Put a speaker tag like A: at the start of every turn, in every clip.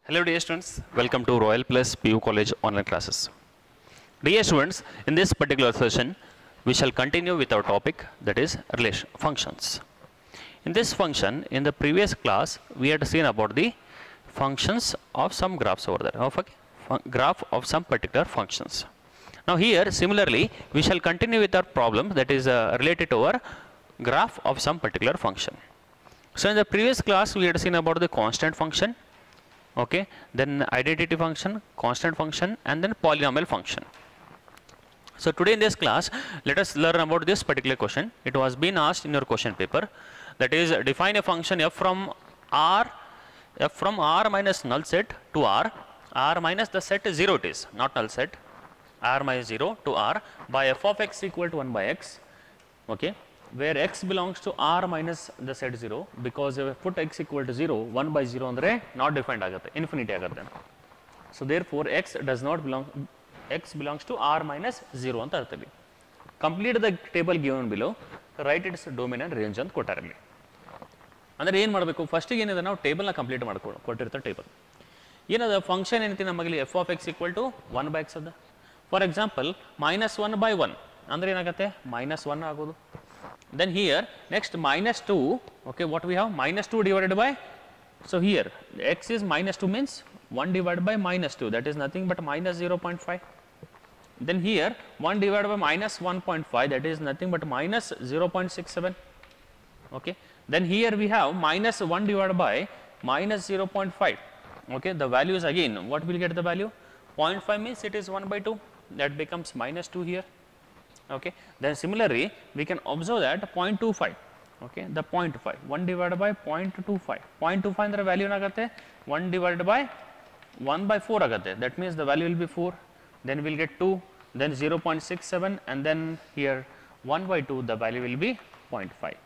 A: Hello dear students, welcome to Royal Plus PU College online classes. Dear students, in this particular session, we shall continue with our topic, that is relation functions. In this function, in the previous class, we had seen about the functions of some graphs over there, of a graph of some particular functions. Now here, similarly, we shall continue with our problem that is related to our graph of some particular function. So in the previous class, we had seen about the constant function, okay, then identity function, constant function, and then polynomial function. So today in this class, let us learn about this particular question. It was been asked in your question paper, that is, define a function f from r minus null set to r minus the set 0 it is, not null set, r minus 0 to r by f of x equal to 1 by x, okay, where x belongs to r minus the set 0, because if I put x equal to 0, 1 by 0 andre not defined ಆಗುತ್ತೆ, infinity ಆಗುತ್ತೆ. So therefore x belongs to r minus 0 ಅಂತ ಅರ್ಥ ಇಲ್ಲಿ. Complete the table given below, write its domain and range ಅಂತ ಕೊಟ್ಟಾರೆ ಇಲ್ಲಿ. ಅಂದರೆ ಏನು ಮಾಡಬೇಕು, ಫಸ್ಟಿಗೆ ಏನಿದೆ ನಾವು ಟೇಬಲ್ನ ಕಂಪ್ಲೀಟ್ ಮಾಡ್ಕೊಂಡು ಕೊಟ್ಟಿರ್ತಾರೆ ಟೇಬಲ್. ಏನದ ಫಂಕ್ಷನ್ ಏನೈತಿ ನಮಗಲ್ಲಿ f of x equal to 1 by x ಅದ. ಫಾರ್ ಎಕ್ಸಾಂಪಲ್ -1 by 1 ಅಂದರೆ ಏನಾಗುತ್ತೆ, -1 ಆಗೋದು. Then here next -2, okay, what we have, -2 divided by, so here x is -2 means 1 divided by -2, that is nothing but -0.5. Then here 1 divided by -1.5, that is nothing but -0.67, okay. Then here we have -1 divided by -0.5, okay, the value is again, what will get the value, 0.5 means it is 1 by 2, that becomes -2 here, okay. Then similarly we can observe that 0.25, okay, the 0.5, 1 divided by 0.25, 0.25 ಅಂದ್ರೆ value ಏನಾಗುತ್ತೆ, 1 divided by 1 by 4 ಆಗುತ್ತೆ, that means the value will be 4, then we'll get 2, then 0.67, and then here 1 by 2, the value will be 0.5,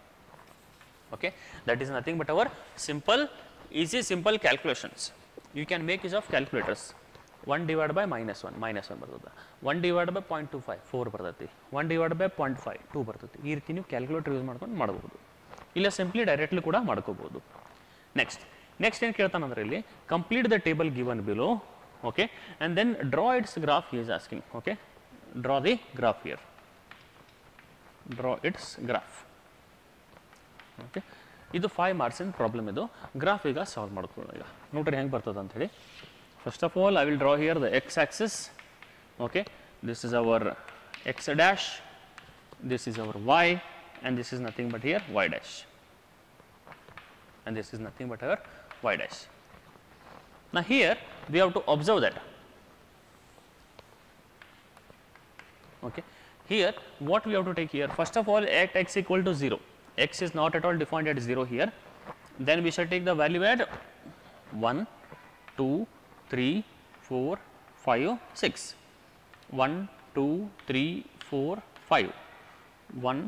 A: okay. That is nothing but our simple calculations. You can make use of calculators. 1 divided by -1 ಬರ್ತದೆ, 1 divided by 0.25 4 ಬರ್ತೈತಿ, 1 divided by 0.5 2 ಬರ್ತೈತಿ. ಈ ರೀತಿ ನೀವು calculator use ಮಾಡ್ಕೊಂಡು ಮಾಡಬಹುದು, ಇಲ್ಲ simply directly ಕೂಡ ಮಾಡ್ಕೋಬಹುದು. ನೆಕ್ಸ್ಟ್ ಏನು ಕೇಳ್ತಾನಂದ್ರೆ ಇಲ್ಲಿ, complete the table given below, okay, and then draw its graph he is asking, okay, draw the graph here, draw its graph, okay. ಇದು 5 ಮಾರ್ಕ್ಸಿನ ಪ್ರಾಬ್ಲಮ್, ಇದು ಗ್ರಾಫ್ ಈಗ ಸಾಲ್ವ್ ಮಾಡ್ಕೊಳ್ಳೋಣ. ಈಗ ನೋಡ್ರಿ ಹೆಂಗೆ ಬರ್ತದೆ ಅಂತ ಹೇಳಿ. First of all, I will draw here the x-axis, okay, this is our x dash, this is our y, and this is nothing but here y dash, and this is nothing but our y dash. Now here we have to observe that, okay, here what we have to take here, first of all at x equal to 0, x is not at all defined at 0 here, then we shall take the value at 1, 2, 3, 4, 5, 6, 1, 2, 3, 4, 5, 1,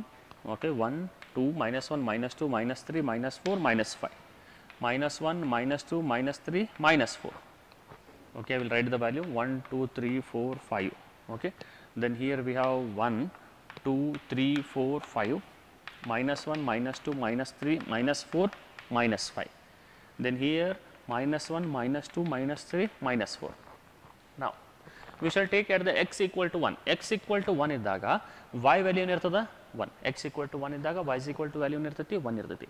A: okay, 1, 2, -1, -2, -3, -4, -5, -1, -2, -3, -4, okay. I will write the value 1, 2, 3, 4, 5, okay. Then here we have 1, 2, 3, 4, 5, -1, -2, -3, -4, -5. Then here -1, -2, -3, -4. Now we shall take at the x equal to 1. x equal to 1 ಇದ್ದಾಗ y value ಏನಿರ್ತದ 1. x equal to 1 ಇದ್ದಾಗ y is equal to value ಏನಿರ್ತೈತಿ 1 ಇರ್ತೈತಿ.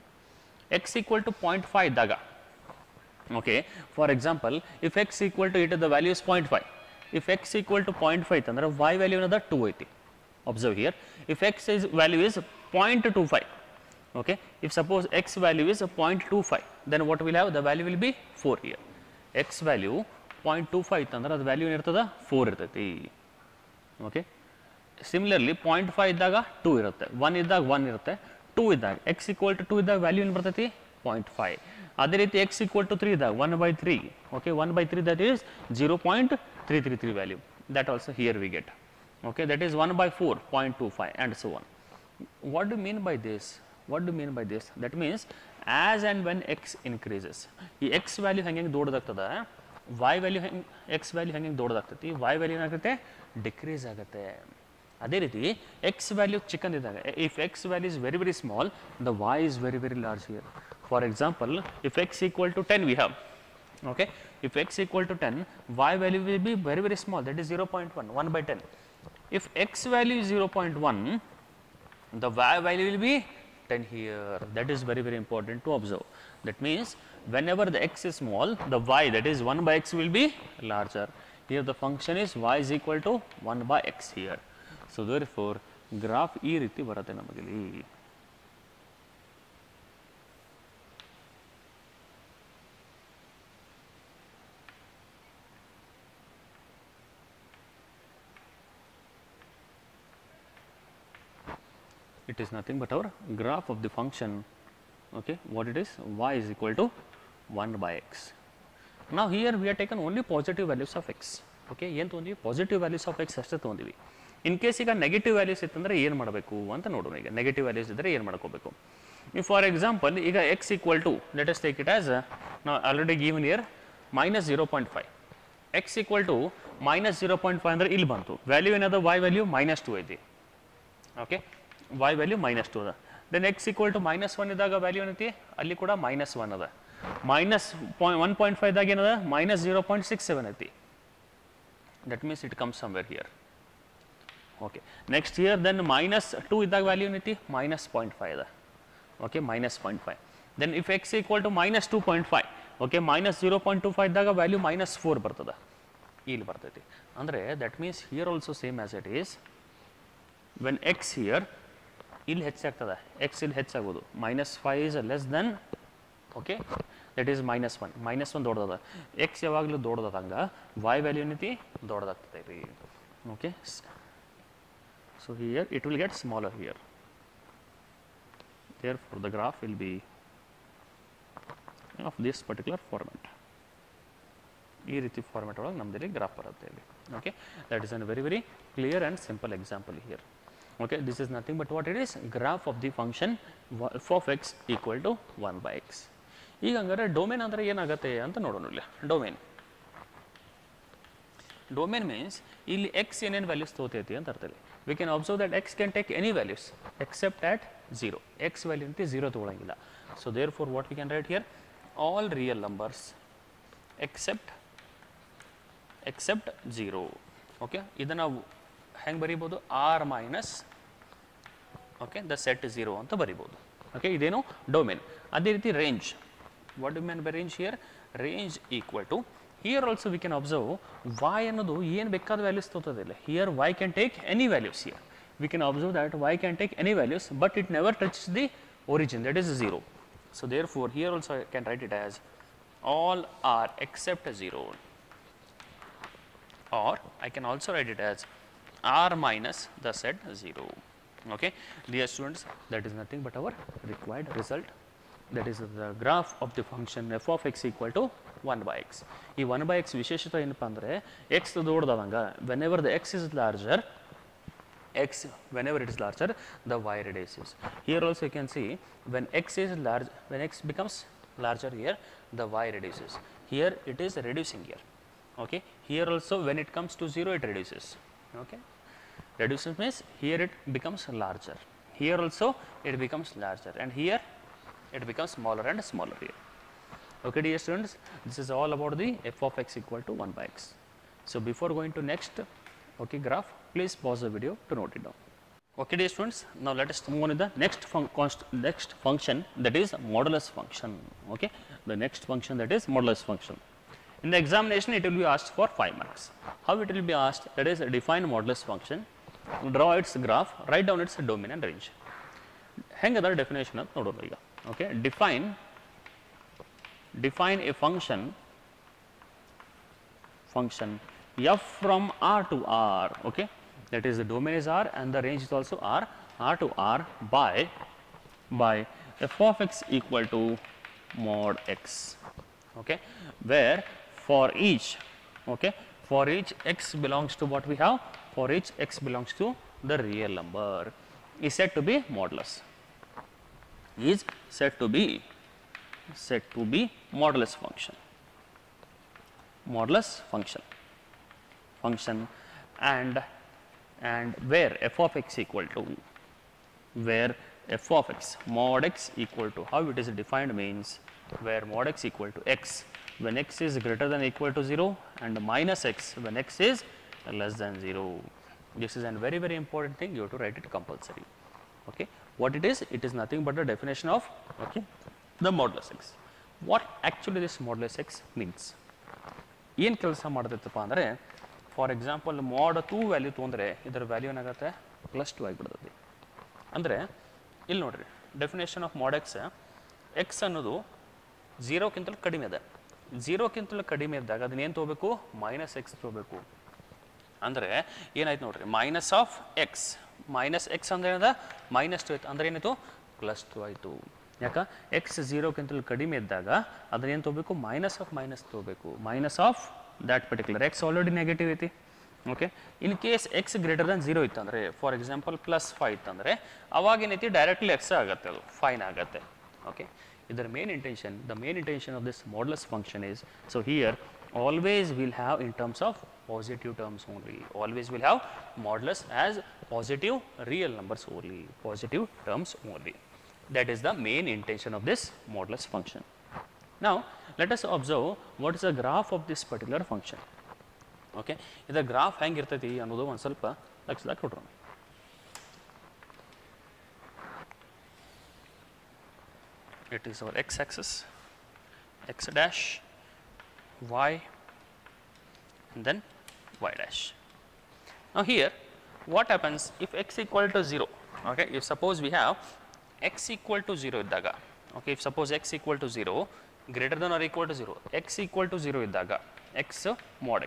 A: x equal to 0.5 ಇದ್ದಾಗ, okay, for example if x equal to it, the value is 0.5. if x equal to 0.5 ಅಂದ್ರೆ y value ಏನದ 2 ಐತಿ. Observe here, if x is value is 0.25, okay, if suppose x value is 0.25, then what will have, the value will be 4 here. x value 0.25 ಅಂದ್ರೆ ಅದು value ಏನಿರ್ತದ 4 ಇರ್ತೈತಿ, okay. Similarly 0.5 ಇದ್ದಾಗ 2 ಇರುತ್ತೆ, 1 ಇದ್ದಾಗ 1 ಇರುತ್ತೆ, 2 ಇದ್ದಾಗ x equal to 2 ಇದ್ದಾಗ ವ್ಯಾಲ್ಯೂ ಏನು ಬರ್ತೈತಿ 0.5. ಅದೇ ರೀತಿ x equal to 3 ಇದ್ದಾಗ 1 by 3, okay, 1 by 3 that is 0.333 value, that also here we get, okay, that is 1 by 4 0.25 and so on. What do you mean by this? What do you mean by this? That means as and when x increases, ಈ x value ಹೆಂಗೆ ದೊಡ್ಡದಾಗ್ತದೆ, y value x value ಹೆಂಗೆ ದೊಡ್ಡದಾಗ್ತೈತಿ, y value ಏನಾಗುತ್ತೆ decrease ಆಗುತ್ತೆ. ಅದೇ ರೀತಿ x value ಚಿಕ್ಕದಿದ್ದಾಗ, if x value is very very small, the y is very very large here. For example, if x equal to 10 we have, okay, If x equal to 10, y value will be very, very small, that is 0.1, 1 by 10. If x value is 0.1, the y value will be 10 here. That is very, very important to observe. That means, whenever the x is small, the y, that is 1 by x, will be larger. Here the function is y is equal to 1 by x here. So therefore, graph ee ರೀತಿ ಬರುತ್ತೆ ನಮಗಿಲ್ಲಿ. It is nothing but our graph of the function, okay, what it is, y is equal to 1 by x. Now here we have taken only positive values of x, okay, ಏನು ತೊಗೊಂಡ್ವಿ, positive values of X ಅಷ್ಟೇ ತೊಗೊಂಡಿವಿ. In case ಈಗ negative values ಇತ್ತಂದರೆ ಏನು ಮಾಡಬೇಕು ಅಂತ ನೋಡೋಣ. ಈಗ ನೆಗೆಟಿವ್ ವ್ಯಾಲ್ಯೂಸ್ ಇದ್ದರೆ ಏನು ಮಾಡ್ಕೋಬೇಕು. ಇಫ್ ಫಾರ್ ಎಕ್ಸಾಂಪಲ್ ಈಗ x equal to, let us take it as ನಾವು already given here minus 0.5, x equal to minus 0.5 ಅಂದರೆ ಇಲ್ಲಿ ಬಂತು, ವ್ಯಾಲ್ಯೂ ಏನದ, y ವ್ಯಾಲ್ಯೂ -2 ಐತಿ, ಓಕೆ, y ವ್ಯಾಲ್ಯೂ -2 ಅದ. ದೆನ್ x ಈಕ್ವಲ್ ಟು -1 ಇದ್ದಾಗ ವ್ಯಾಲ್ಯೂ ಏನೈತಿ, ಅಲ್ಲಿ ಕೂಡ -1 ಅದ. -1.5 ದಾಗ ಏನದ, -0.67 ಐತಿ. That means it comes somewhere here. Okay, next here then -2 ಇದ್ದಾಗ ವ್ಯಾಲ್ಯೂ ಏನೈತಿ, -0.5 ಅದ. Okay, -0.5. Then if x equal to -2.5, okay, -0.25 ಇದ್ದಾಗ ವ್ಯಾಲ್ಯೂ -4 ಬರ್ತದ, ಇಲ್ಲಿ ಬರ್ತೈತಿ. ಅಂದರೆ that means here also same as it is, when x here ಇಲ್ಲಿ ಹೆಚ್ಚಾಗ್ತದೆ, ಎಕ್ಸ್ ಇಲ್ಲಿ ಹೆಚ್ಚಾಗೋದು, -5 is less than, okay, that is -1, -1 ದೊಡ್ಡದ. ಎಕ್ಸ್ ಯಾವಾಗಲೂ ದೊಡ್ಡದಂಗೆ y ವ್ಯಾಲ್ಯೂ ಏನೈತಿ ದೊಡ್ಡದಾಗ್ತದೆ ರೀ. Okay, so here it will get smaller here. therefore the graph will be of this particular format. ಈ ರೀತಿ ಫಾರ್ಮ್ಯಾಟ್ ಒಳಗೆ ನಮ್ಮದಲ್ಲಿ ಗ್ರಾಫ್ ಬರುತ್ತೆ ಇಲ್ಲಿ. Okay, that is an very very clear and simple example here. Okay, this is nothing but what it is, graph of the function f of x equal to 1 by x. ಈಗ ಹಂಗಾರೆ domain ಅಂದರೆ ಏನಾಗುತ್ತೆ ಅಂತ ನೋಡೋಣ. ಇಲ್ಲಿ domain means ಇಲ್ಲಿ x ಏನೇನು values ತಗೋತೈತಿ ಅಂತ ಅರ್ಥ. We can observe that x can take any values except at 0. x value ಅಂತ 0 ತಗೊಳ್ಳಂಗಿಲ್ಲ. So therefore what we can write here, all real numbers except 0. Okay, ಇದನ್ನು ಹೆಂಗೆ ಬರೀಬೋದು, R minus, okay, the set 0 ಅಂತ ಬರೀಬೋದು. Okay, ಇದೇನು domain. ಅದೇ ರೀತಿ range, what do mean by range here, range equal to, here also we can observe y ಅನ್ನೋದು ಏನು ಬೇಕಾದ ವ್ಯಾಲ್ಯೂಸ್ ತೋತದಿಲ್ಲ. Here y can take any values. Here we can observe that y can take any values but it never touch the origin, that is 0. So therefore here also I can write it as all R except 0, or I can also write it as r minus the set 0. Okay, dear students, that is nothing but our required result, that is the graph of the function f of x equal to 1 by x. ಈ 1 by x ವಿಶೇಷತೆ ಏನಪ್ಪ ಅಂದರೆ, x ದೊಡ್ಡದಾದಾಗ whenever the x is larger, whenever it is larger, the y reduces. Here also you can see when x is large, when x becomes larger here, the y reduces. Here it is reducing here. Okay, here also when it comes to 0 it reduces. Okay, reduces means here it becomes larger, here also it becomes larger, and here it becomes smaller and smaller here. Okay, dear students, this is all about the f of x equal to 1 by x. So before going to next, okay, graph, please pause the video to note it down. Okay, dear students, now let us move on to the next function, that is modulus function. Okay, the next function, that is modulus function. In the examination, it will be asked for 5 marks. How it will be asked? That is, define modulus function, draw its graph, write down its domain and range. ಹೆಂಗದ definition ಅಂತ ನೋಡೋಣ ಈಗ. Okay, define A function f from r to r. Okay, that is the domain is r and the range is also r to r by f of x equal to mod x. Okay, where for each x belongs to what we have, for each x belongs to the real number, is said to be modulus, is said to be modulus function, and where f of x equal to, where f of x mod x equal to, how it is defined means, where mod x equal to x, when x is greater than or equal to 0 and minus x when x is less than 0. This is a very, very important thing, you have to write it compulsory. Okay. What it is nothing but the definition of the modulus x. What actually this modulus x means? ಏನು ಕೆಲಸ ಮಾಡ್ತೈತಪ್ಪ ಅಂದರೆ for example mod 2 value ತೊಗೊಂಡ್ರೆ ಇದರ value ಏನಾಗುತ್ತೆ +2 ಆಗಿಬಿಡ್ತದೆ. ಅಂದರೆ ಇಲ್ಲಿ ನೋಡ್ರಿ ಡೆಫಿನೇಷನ್ ಆಫ್ mod x ಅನ್ನೋದು 0ಕ್ಕಿಂತಲೂ ಕಡಿಮೆ ಇದೆ. 0ಕ್ಕಿಂತಲೂ ಕಡಿಮೆ ಇದ್ದಾಗ ಅದನ್ನೇನು ತೊಗೋಬೇಕು -x ತೊಗೋಬೇಕು. ಅಂದರೆ ಏನಾಯ್ತು ನೋಡ್ರಿ -x ಅಂದರೆ ಏನದ -2 ಆಯ್ತು ಅಂದರೆ ಏನಾಯ್ತು +2 ಆಯಿತು. ಯಾಕೆ x 0ಕ್ಕಿಂತಲೂ ಕಡಿಮೆ ಇದ್ದಾಗ ಅದನ್ನೇನು ತೊಗೋಬೇಕು -of ತೊಗೋಬೇಕು. -of that particular x already negative ಐತಿ. Okay. In case x greater than 0 ಇತ್ತಂದರೆ ಫಾರ್ ಎಕ್ಸಾಂಪಲ್ +5 ಇತ್ತಂದರೆ ಅವಾಗ ಏನೈತಿ ಡೈರೆಕ್ಟ್ಲಿ x ಆಗುತ್ತೆ, ಅದು ಫೈನ್ ಆಗುತ್ತೆ. ಓಕೆ. ಇದರ main intention of this modulus function is, so here always we'll have in terms of positive terms only. Always we'll have modulus as positive real numbers only, positive terms only. That is the main intention of this modulus function. Now let us observe what is the graph of this particular function. Okay. ಇದರ graph ಹೆಂಗಿರ್ತೈತಿ ಅನ್ನೋದು ಒಂದು ಸ್ವಲ್ಪ ಲಕ್ಷದಾಗ ಕೊಡ್ರೋಣ. It is our x-axis, x dash, y, and then y dash. Now here, what happens if x equal to 0? Okay, if suppose we have x equal to 0 iddaga, okay, if suppose x equal to 0, greater than or equal to 0, x equal to 0 iddaga, x mod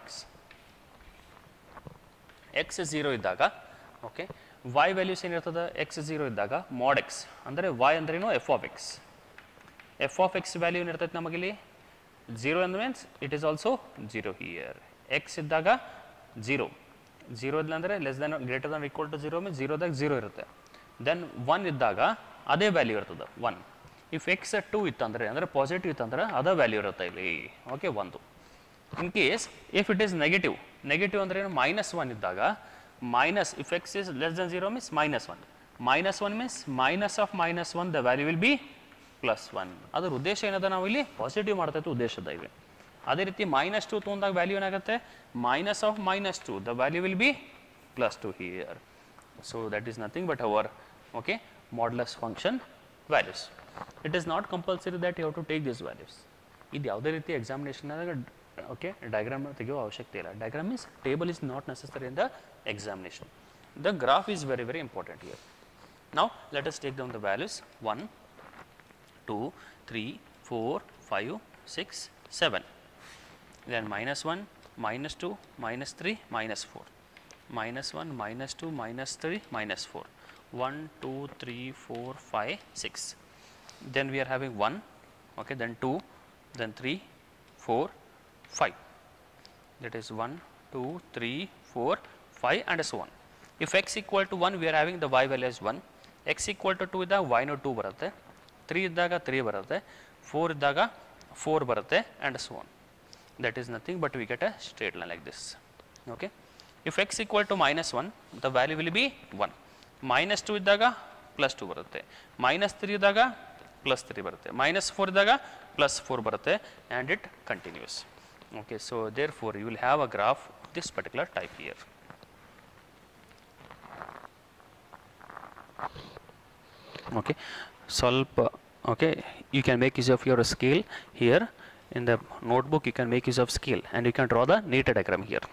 A: x 0 iddaga, okay, y values ಏನಿರ್ತದ x 0 ಇದ್ದಾಗ mod x ಅಂದರೆ y ಅಂದ್ರೇನು f of x value ಏನಿರ್ತೈತೆ ನಮಗಿಲ್ಲಿ 0 and means it is also 0 here. x ಇದ್ದಾಗ 0 ಇಲ್ಲ ಅಂದರೆ less than greater than equal to 0 means 0ದಾಗ 0 ಇರುತ್ತೆ. ದೆನ್ 1 ಇದ್ದಾಗ ಅದೇ ವ್ಯಾಲ್ಯೂ ಇರ್ತದೆ 1. ಇಫ್ x 2 ಇತ್ತಂದರೆ ಅಂದರೆ ಪಾಸಿಟಿವ್ ಇತ್ತಂದ್ರೆ ಅದೇ ವ್ಯಾಲ್ಯೂ ಇರುತ್ತೆ ಇಲ್ಲಿ. Okay 1. In case if it is negative ಅಂದರೆ ಏನು -1 ಇದ್ದಾಗ if x is less than 0 means -1 means -of -1 the value will be +1. ಅದರ ಉದ್ದೇಶ ಏನದ ನಾವು ಇಲ್ಲಿ ಪಾಸಿಟಿವ್ ಮಾಡ್ತೈತೆ ಉದ್ದೇಶದ ಇವೆ. ಅದೇ ರೀತಿ -2 ತೊಗೊಂಡಾಗ ವ್ಯಾಲ್ಯೂ ಏನಾಗುತ್ತೆ -of-2 the value will be +2 here. So that is nothing but our modulus function values. It is not compulsory that you have to take these values. ಇದು ಯಾವುದೇ ರೀತಿ ಎಕ್ಸಾಮಿನೇಷನ್ ಡಯಾಗ್ರಾಮ್ ತೆಗೆಯುವ ಅವಶ್ಯಕತೆ ಇಲ್ಲ. Diagram means table is not necessary in the examination. The graph is very, very important here. Now let us take down the values 1, 2, 3, 4, 5, 6, 7. Then -1, -2, -3, -4. -1, -2, -3, -4. 1, 2, 3, 4, 5, 6. Then we are having 1, okay, then 2, then 3, 4, 5. That is 1, 2, 3, 4, 5 and so on. If x equal to 1, we are having the y value as 1. X equal to 2 ಇದ್ದಾಗ y ನ 2 ಬರುತ್ತೆ, 3 ಇದ್ದಾಗ 3 ಬರುತ್ತೆ, 4 ಇದ್ದಾಗ 4 ಬರುತ್ತೆ and so on. That is nothing but we get a straight line like this. Okay. If x equal to -1, the value will be 1. -2 ಇದ್ದಾಗ +2 ಬರುತ್ತೆ, -3 ಇದ್ದಾಗ +3 ಬರುತ್ತೆ, -4 ಇದ್ದಾಗ +4 ಬರುತ್ತೆ and it continues. Okay, so therefore you will have a graph of this particular type here. Okay, you can make use of your scale here. In the notebook you can make use of scale and you can draw the neat diagram here.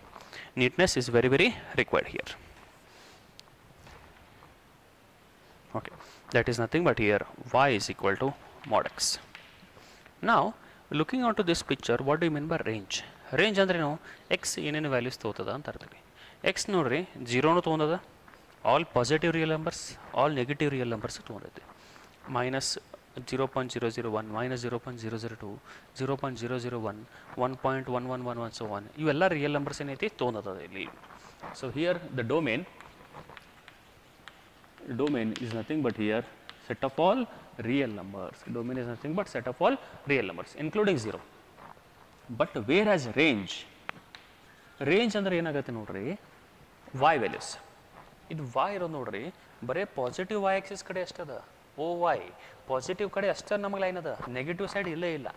A: Neatness is very, very required here. Okay, that is nothing but here y is equal to mod x. Now looking onto this picture, what do you mean by range? Range ಅಂದ್ರೆ ಏನು, x ಏನೇನು values ತಗೋತದ ಅಂತ ಅರ್ಥವಿ. x ನೋಡ್ರಿ 0 ತೊಗೊಂಡದ, all positive real numbers, all negative real numbers ತೊಗೊಂಡೈತಿ. -0.001, -0.002, 0.001, 1.1111 so on. ಇವೆಲ್ಲ real numbers ಏನೈತಿ ತೊಗೊಂಡದ ಇಲ್ಲಿ. So here the domain is nothing but here set of all real numbers. Domain is nothing but set of all real numbers including 0. But whereas range ಅಂದ್ರೆ ಏನಾಗುತ್ತೆ ನೋಡ್ರಿ, y values. ಇದು y ಇರೋದು ನೋಡ್ರಿ ಬರೇ ಪಾಸಿಟಿವ್ y ಆಕ್ಸಿಸ್ ಕಡೆ ಅಷ್ಟದ. ಓ Y positive ಕಡೆ ಅಷ್ಟೇ ನಮಗೆ ಲೈನ್ ಅದ, ನೆಗೆಟಿವ್ ಸೈಡ್ ಇಲ್ಲೇ ಇಲ್ಲ.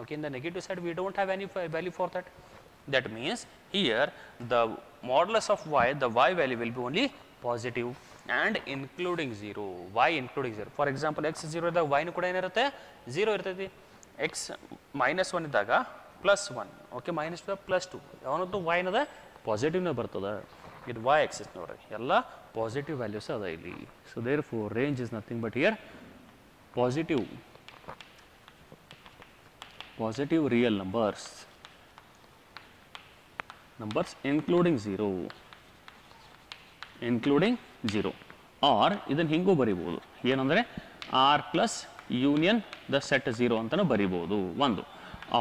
A: Okay, in the negative side we don't have any value for that. That means here the modulus of y, the y value will be only positive and including 0, y including 0. For example, x 0 ಇದ್ದಾಗ y ಕೂಡ ಏನಿರುತ್ತೆ 0 ಇರ್ತೈತಿ. x -1 ಇದ್ದಾಗ +1, okay -2 +2 ಯಾವನದು y ನದ positive ನ ಬರ್ತದ. ಇದು y axis ನೋಡ್ರಿ ಎಲ್ಲ ಪಾಸಿಟಿವ್ ವ್ಯಾಲ್ಯೂಸ್ ಅದ ಇಲ್ಲಿ. So therefore range is nothing but here positive real numbers including 0 or ಇದನ್ನು ಹಿಂಗೂ ಬರಿಬೋದು ಏನಂದರೆ r plus union the set 0 ಅಂತಲೂ ಬರಿಬೋದು ಒಂದು.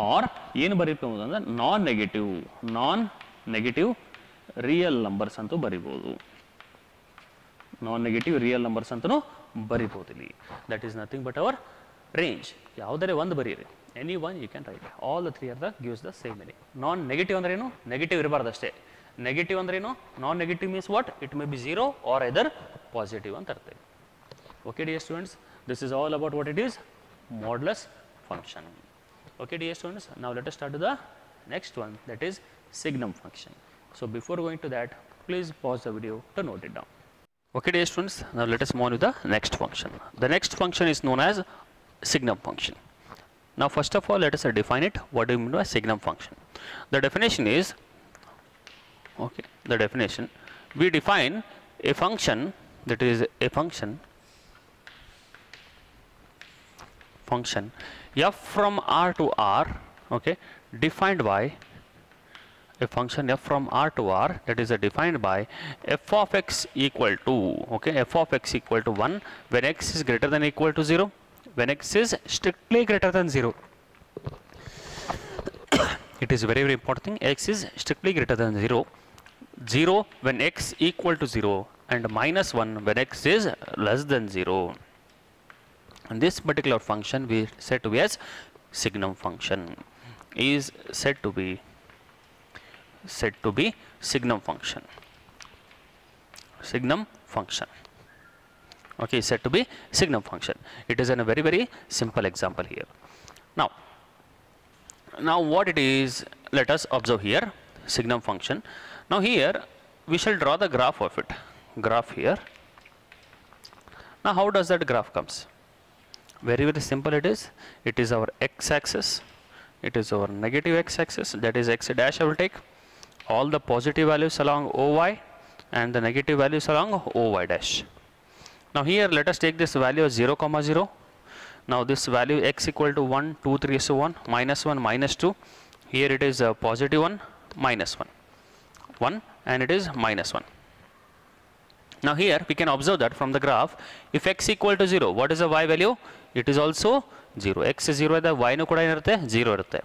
A: ಆರ್ ಏನು ಬರೀಬೋದು ಅಂದರೆ ನಾನ್ ನೆಗೆಟಿವ್ ರಿಯಲ್ ನಂಬರ್ಸ್ ಅಂತೂ ಬರಿಬೋದು. ನಾನ್ ನೆಗೆಟಿವ್ ರಿಯಲ್ ನಂಬರ್ಸ್ ಅಂತಲೂ ಬರಿಬೋದು ಇಲ್ಲಿ. That is nothing but our range. ಯಾವುದರೆ ಒಂದು ಬರೀರಿ, any one you can write. All the three are the gives the same meaning. Non negative ಅಂದ್ರೆ ಏನು? ನೆಗೆಟಿವ್ ಇರಬಾರ್ದು ಅಷ್ಟೇ. ನೆಗೆಟಿವ್ ಅಂದ್ರೆ ಏನು? Non negative means what? It may be 0 or either positive ಅಂತ ಅರ್ಥ. Okay dear students, this is all about what it is modulus function. Okay dear students, now let us start to the next one, that is signum function. So before going to that, please pause the video to note it down. Okay dear students, now let us move on to the next function. The next function is known as signum function. Now first of all, let us define it. What do you mean by signum function? The definition is, okay, the definition, we define a function, that is a function f from r to r, okay, defined by a function f from r to r, that is defined by f of x equal to, okay, f of x equal to 1 when x is greater than or equal to 0, when x is strictly greater than 0. It is very very important thing. X is strictly greater than 0, 0 when x equal to 0, and -1 when x is less than 0. And this particular function we said to be as signum function, is said to be signum function. Okay, said to be signum function. It is a very very simple example here. Now what it is, let us observe here signum function. Now here we shall draw the graph of it. Graph here. Now how does that graph comes? Very very simple it is. It is our x-axis, it is our negative x-axis, that is x dash. I will take all the positive values along OY and the negative values along OY dash. Now here let us take this value as 0, 0. Now this value x equal to 1, 2, 3, so 1, -1, -2. Here it is positive 1, -1, 1, and it is -1. Now here we can observe that from the graph, if x equal to 0, what is the y value? It is also 0. X 0 ಇದ್ದಾಗ y ನು ಕೂಡ ಏನಿರುತ್ತೆ 0 ಇರುತ್ತೆ.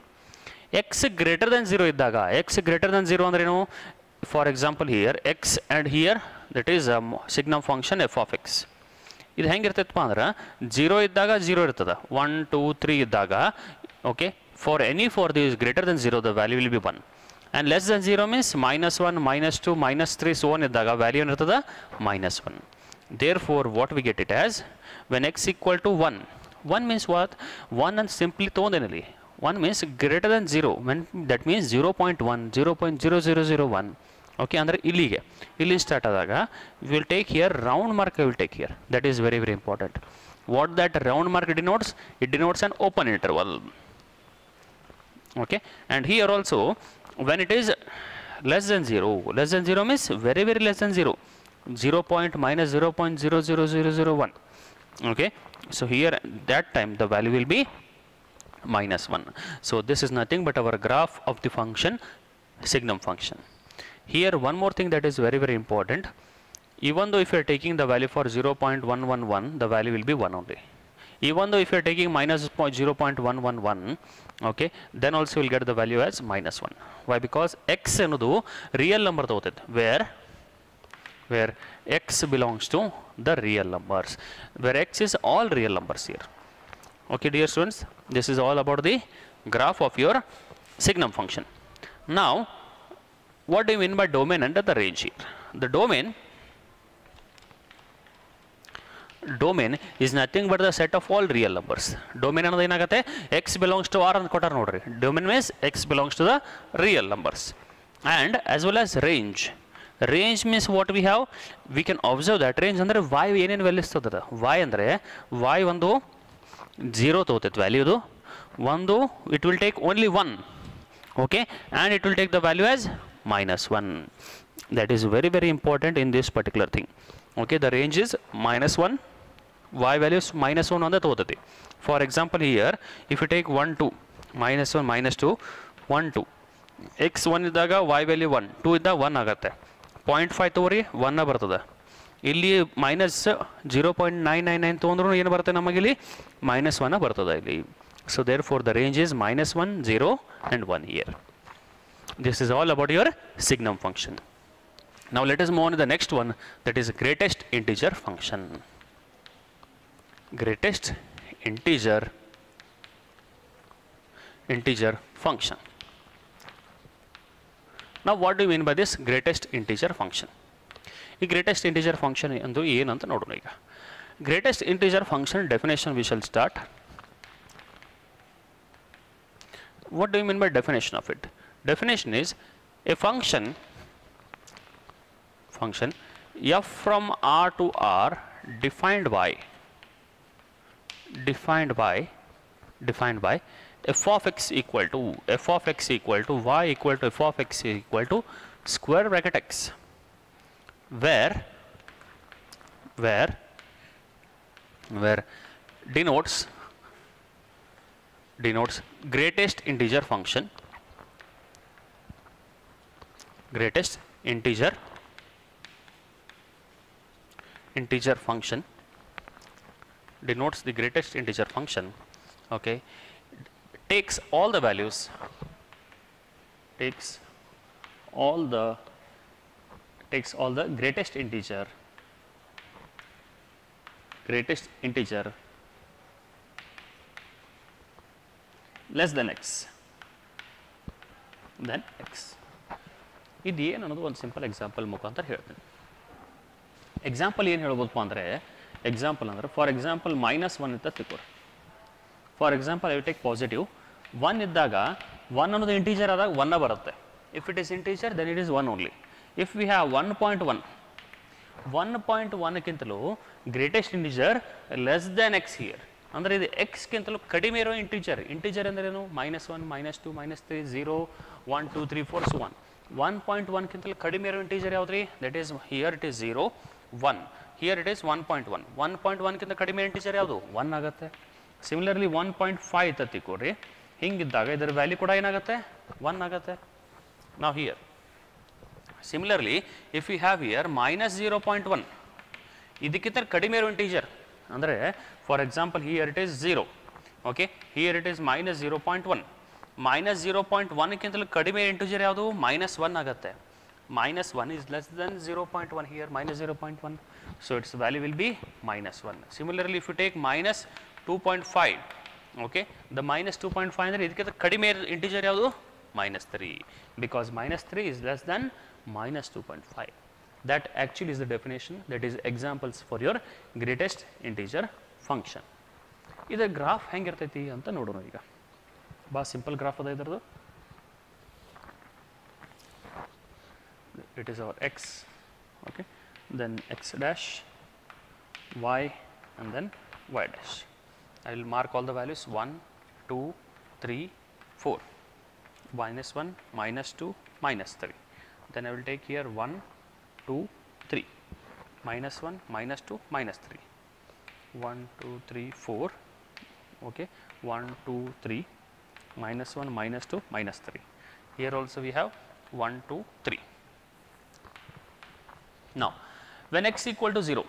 A: x greater than 0 ಇದ್ದಾಗ, x greater than 0 ಅಂದ್ರೆ ಏನು? For example here x and here, that is signum function f of x. ಇದು ಹೆಂಗಿರ್ತೈತಪ್ಪ ಅಂದ್ರೆ 0 ಇದ್ದಾಗ 0 ಇರ್ತದ, 1, 2, 3 ಇದ್ದಾಗ, okay, for any for these greater than 0 the value will be 1, and less than 0 means -1, -2, -3, so on ಇದ್ದಾಗ value ಏನಿರ್ತದ -1. Therefore what we get it as, when x equal to 1 means what? 1 and simply ತೊಗೊಂಡೇನಲ್ಲಿ 1 means greater than 0, when that means 0.1, 0.0001. okay, ಅಂದರೆ ಇಲ್ಲಿ start ಆದಾಗ we will take here round mark. I will take here, that is very very important. What that round mark denotes? It denotes an open interval. Okay, and here also when it is less than 0 means very very less than 0, 0.-0.00001. okay, so here that time the value will be -1. so this is nothing but our graph of the function signum function. Here one more thing that is very very important, even though if you are taking the value for 0.111, the value will be 1 only. Even though if you are taking -0.111, okay, then also you will get the value as -1. Why? Because x ಅನ್ನೋದು real number ತಗೋತೈತೆ, where x belongs to the real numbers, where x is all real numbers here. Okay dear students, this is all about the graph of your signum function. Now what do you mean by domain and the range here? The domain is nothing but the set of all real numbers. Domain ಅನ್ನೋದು ಏನಾಗುತ್ತೆ, x belongs to R ಅಂತ ಕೊಟ್ಟಾರ ನೋಡ್ರಿ. Domain means x belongs to the real numbers. And as well as range. Range means what we have, we can observe that range ಅಂದರೆ y ಏನೇನು values ತಗೋತದ. Y ಅಂದರೆ y ಒಂದು 0 ತಗೋತೈತೆ ವ್ಯಾಲ್ಯೂದು, ಒಂದು it will take only 1, okay, and it will take the value as -1. that is very very important in this particular thing. Okay, the range is -1, y values -1 on the totati. For example here, if you take 1 2 -1 -2 1 2, x1 ಇದ್ದಾಗ y value 1, 2 ಇದ್ದಾಗ 1 ಆಗುತ್ತೆ. 0.5 ತಗೋರಿ 1 ಬರ್ತದೆ. ಇಲ್ಲಿ -0.999 ತೊಗೊಂಡ್ರು ಏನು ಬರುತ್ತೆ ನಮಗಿಲ್ಲಿ -1 ಬರ್ತದೆ ಇಲ್ಲಿ. So therefore the range is -1 0 and 1 here. This is all about your signum function. Now let us move on to the next one, that is greatest integer function. Greatest integer function. Now what do you mean by this greatest integer function? ಈ greatest integer function ಅಂದು ಏನಂತ ನೋಡೋಣ ಈಗ. Greatest integer function definition we shall start. What do you mean by definition of it? Definition is a function f from R to R defined by f of x equal to y equal to f of x equal to square bracket x, where denotes greatest integer function denotes the greatest integer function, okay, takes all the values, takes all the greatest integer less than x, ಇದು ಏನು ಅನ್ನೋದು ಒಂದು simple example ಮುಖಾಂತರ ಹೇಳ್ತೀನಿ. Example ಏನು ಹೇಳ್ಬೋದಪ್ಪ ಅಂದರೆ, example ಅಂದರೆ for example -1 ಅಂತ ತಿಳ್ಕೊರಿ. For example I take positive 1 ಇದ್ದಾಗ 1 ಅನ್ನೋದು ಇಂಟೀಜರ್ ಆದಾಗ 1 ಬರುತ್ತೆ. If it is integer then it is 1 only. If we have 1.1ಕ್ಕಿಂತಲೂ greatest integer less than x here, ಅಂದರೆ ಇದು ಎಕ್ಸ್ಗಿಂತಲೂ ಕಡಿಮೆ ಇರೋ ಇಂಟೀಜರ್. ಇಂಟೀಜರ್ ಅಂದ್ರೇನು -1 -2 -3 0 1 2 3 4 so on. 1.1ಕ್ಕಿಂತಲೂ ಕಡಿಮೆ ಇರೋ ಇಂಟೀಜರ್ ಯಾವ್ದ್ರಿ? That is here it is 0 1, here it is 1.1. 1.1ಕ್ಕಿಂತ ಕಡಿಮೆ ಇಂಟೀಜರ್ ಯಾವುದು? 1 ಆಗುತ್ತೆ. ಸಿಮಿಲರ್ಲಿ 1.5 ತತ್ತಿಕೊಡ್ರಿ, ಹಿಂಗಿದ್ದಾಗ ಇದರ ವ್ಯಾಲ್ಯೂ ಕೂಡ ಏನಾಗುತ್ತೆ? 1 ಆಗುತ್ತೆ. ನಾವು here similarly if you have here -0.1, ಇದಕ್ಕಿಂತ ಕಡಿಮೆ ಇರೋ ಇಂಟೀಜರ್ ಅಂದರೆ for example here it is 0, okay, here it is -0.1. -0.1ಕ್ಕಿಂತಲೂ ಕಡಿಮೆ ಇಂಟೀಜರ್ ಯಾವುದು? -1 ಆಗುತ್ತೆ. -1 is less than 0.1 here, -0.1, so its value will be -1. Similarly if you take -2.5, okay, the -2.5 ಅಂದರೆ ಇದಕ್ಕಿಂತ ಕಡಿಮೆ ಇಂಟೀಜರ್ ಯಾವುದು? -3, because -3 is less than -2.5. That actually is the definition, that is examples for your greatest integer function. ಇದರ graph ಹೆಂಗಿರ್ತೈತಿ ಅಂತ ನೋಡೋಣ ಈಗ. ಭಾಳ ಸಿಂಪಲ್ ಗ್ರಾಫ್ ಅದ ಇದ್ರದ್ದು. It is our x, okay, then x dash, y, and then y dash. I will mark all the values 1 2 3 4, -1 -2 -3. Then I will take here 1 2 3, -1 -2 -3, 1 2 3 4, okay, 1 2 3, -1 -2 -3. Here also we have 1 2 3. Now when x equal to 0,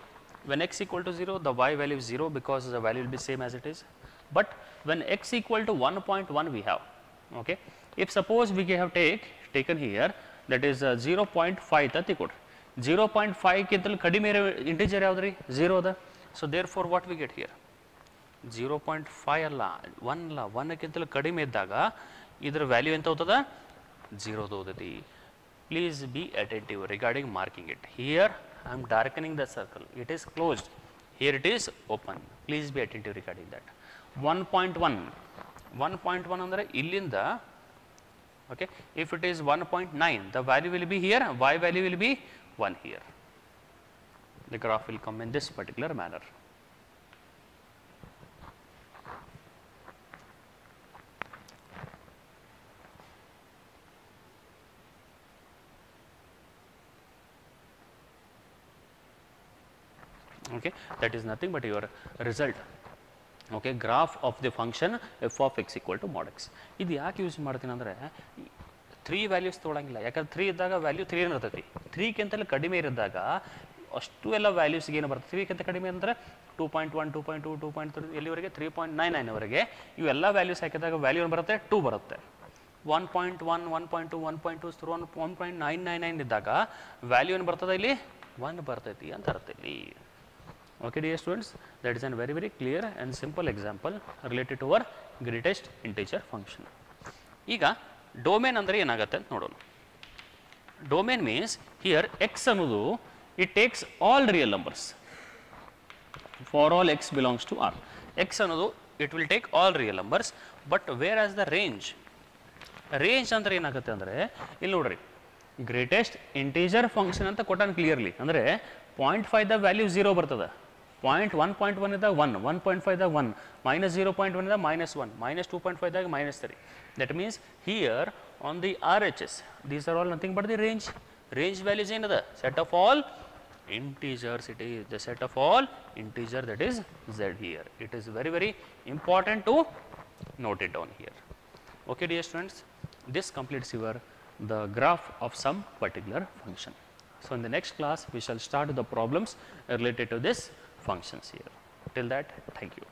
A: the y value is 0 because the value will be same as it is. But when x equal to 1.1 we have, okay, if suppose we have taken here that is 0.5 ತತ್ತಿಕೊಡ್ರಿ. 0.5ಕ್ಕಿಂತಲೂ ಕಡಿಮೆ ಇರೋ integer ಯಾವ್ದು ರೀ? 0 ಅದ. So therefore what we get here? 0.5 ಅಲ್ಲ, 1 ಅಲ್ಲ, 1ಕ್ಕಿಂತಲೂ ಕಡಿಮೆ ಇದ್ದಾಗ ಇದರ ವ್ಯಾಲ್ಯೂ ಎಂತ ಹೋಗ್ತದ? 0 ಹೋಗ್ತೈತಿ. Please be attentive regarding marking it. Here I am darkening the circle, it is closed. here it is open. Please be attentive regarding that. 1.1 ಅಂದರೆ ಇಲ್ಲಿಂದ, okay, if it is 1.9, the value will be here, y value will be 1 here. The graph will come in this particular manner. Okay, that is nothing but your result. Okay, graph of the function f of x equal to mod x. ಇದು ಯಾಕೆ use ಮಾಡ್ತೀನಿ ಅಂದರೆ 3 values ತೊಗೊಳಂಗಿಲ್ಲ, ಯಾಕಂದ್ರೆ 3 ಇದ್ದಾಗ value 3 ಇರ್ತೈತಿ. 3ಕ್ಕಿಂತಲೂ ಕಡಿಮೆ ಇರಿದಾಗ ಅಷ್ಟು ಎಲ್ಲ ವ್ಯಾಲ್ಯೂಸ್ಗೆ ಏನು ಬರ್ತದೆ, 3ಕ್ಕಿಂತ ಕಡಿಮೆ ಅಂದರೆ 2.1, 2.2, 2.3 ಎಲ್ಲಿವರೆಗೆ 3.99 ವರೆಗೆ ಇವೆಲ್ಲ ವ್ಯಾಲ್ಯೂಸ್ ಹಾಕಿದಾಗ ವ್ಯಾಲ್ಯೂ ಏನು ಬರುತ್ತೆ, 2 ಬರುತ್ತೆ. 1.1, 1.2, 1.2 ಥ್ರೂ 1.999 ಇದ್ದಾಗ ವ್ಯಾಲ್ಯೂ ಏನು ಬರ್ತದೆ, ಇಲ್ಲಿ 1 ಬರ್ತೈತಿ ಅಂತ ಅರ್ಥ ಇಲ್ಲಿ. Okay, dear students, that is a very clear and simple example related to our greatest integer function. ಈಗ ಡೊಮೇನ್ ಅಂದರೆ ಏನಾಗುತ್ತೆ ಅಂತ ನೋಡೋಣ. ಡೊಮೇನ್ ಮೀನ್ಸ್ ಹಿಯರ್ x ಅನ್ನೋದು it takes all real numbers for all x belongs to R. x ಅನ್ನೋದು it will take all real numbers, but whereas the range ಅಂದರೆ ಏನಾಗುತ್ತೆ ಅಂದರೆ ಇಲ್ಲಿ ನೋಡ್ರಿ, ಗ್ರೇಟೆಸ್ಟ್ ಇಂಟೀಜರ್ ಫಂಕ್ಷನ್ ಅಂತ ಕೊಟ್ಟಾನ ಕ್ಲಿಯರ್ಲಿ. ಅಂದರೆ 0.5 ದ ವ್ಯಾಲ್ಯೂ 0 ಬರ್ತದೆ, 1.1 ಇದ್ದಾಗ 1, 1.5 ದಾಗ 1, -0.1 ಇದ್ದಾಗ -1, -2.5 ದಾಗ -3. That means here on the RHS, these are all nothing but the range. Range values ಏನದ, set of all integers, it is the set of all integer, that is z here. It is very important to note it down here. Okay, dear students, this completes your the graph of some particular function. So in the next class we shall start the problems related to this functions here. Till that, thank you.